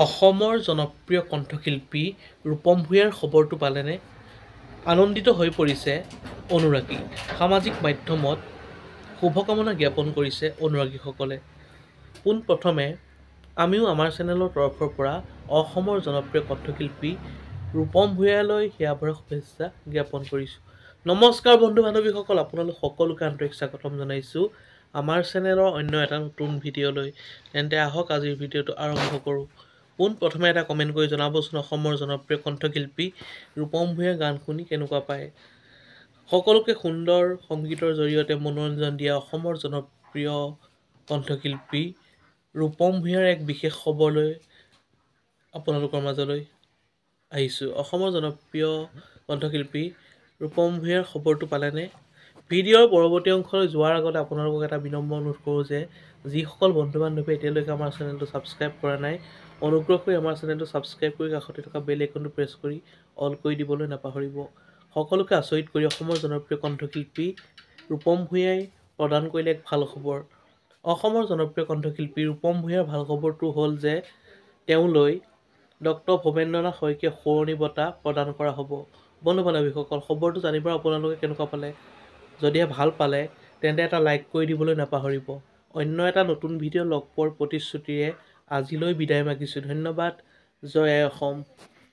অসমৰ জনপ্ৰিয় কণ্ঠশিল্পী ৰূপম ভূঞাৰ খবৰটো পালেনে? আনন্দিত হৈ পৰিছে অনুৰাগী। সামাজিক মাধ্যমত শুভকামনা জ্ঞাপন কৰিছে অনুৰাগীসকলে। পোনপ্ৰথমে আমিও আমাৰ চেনেলৰ তৰফৰ পৰা অসমৰ জনপ্ৰিয় কণ্ঠশিল্পী ৰূপম ভূঞালৈ হিয়াভৰা শুভেচ্ছা জ্ঞাপন কৰিছোঁ। নমস্কাৰ বন্ধু বান্ধৱীসকল, আপোনালোক সকলোকে আন্তৰিক স্বাগতম জনাইছোঁ আমাৰ চেনেলৰ অন্য এটা নতুন ভিডিঅ'লৈ। তেন্তে আহক আজিৰ ভিডিঅ'টো আৰম্ভ কৰোঁ। পোনপ্ৰথমে এটা কমেণ্ট কৰি জনাবচোন অসমৰ জনপ্ৰিয় কণ্ঠশিল্পী ৰূপম ভূঞাৰ গান শুনি কেনেকুৱা পায়। সকলোকে সুন্দৰ সংগীতৰ জৰিয়তে মনোৰঞ্জন দিয়া অসমৰ জনপ্ৰিয় কণ্ঠশিল্পী ৰূপম ভূঞাৰ এক বিশেষ খবৰ লৈ আপোনালোকৰ মাজলৈ আহিছোঁ। অসমৰ জনপ্ৰিয় কণ্ঠশিল্পী ৰূপম ভূঞাৰ খবৰটো পালেনে? ভিডিঅ'ৰ পৰৱৰ্তী অংশলৈ যোৱাৰ আগতে আপোনালোকক এটা বিনম্ৰ অনুৰোধ কৰোঁ যে যিসকল বন্ধু বান্ধৱীয়ে এতিয়ালৈকে আমাৰ চেনেলটো ছাবস্ক্ৰাইব কৰা নাই, অনুগ্ৰহ কৰি আমাৰ চেনেলটো ছাবস্ক্ৰাইব কৰি কাষতে থকা বেল আইকনটো প্ৰেছ কৰি অল কৰি দিবলৈ নাপাহৰিব। সকলোকে আচৰিত কৰি অসমৰ জনপ্ৰিয় কণ্ঠশিল্পী ৰূপম ভূঞাই প্ৰদান কৰিলে এক ভাল খবৰ। অসমৰ জনপ্ৰিয় কণ্ঠশিল্পী ৰূপম ভূঞাৰ ভাল খবৰটো হ'ল যে তেওঁলৈ ডক্টৰ ভৱেন্দ্ৰনাথ শইকীয়া সোঁৱৰণী বঁটা প্ৰদান কৰা হ'ব। বন্ধু বান্ধৱীসকল, খবৰটো জানিব আপোনালোকে কেনেকুৱা পালে? যদিহে ভাল পালে তেন্তে এটা লাইক কৰি দিবলৈ নাপাহৰিব। অন্য এটা নতুন ভিডিঅ' লগ পোৱাৰ প্ৰতিশ্ৰুতিৰে আজিলৈ বিদায় মাগিছোঁ। ধন্যবাদ। জয় আই অসম।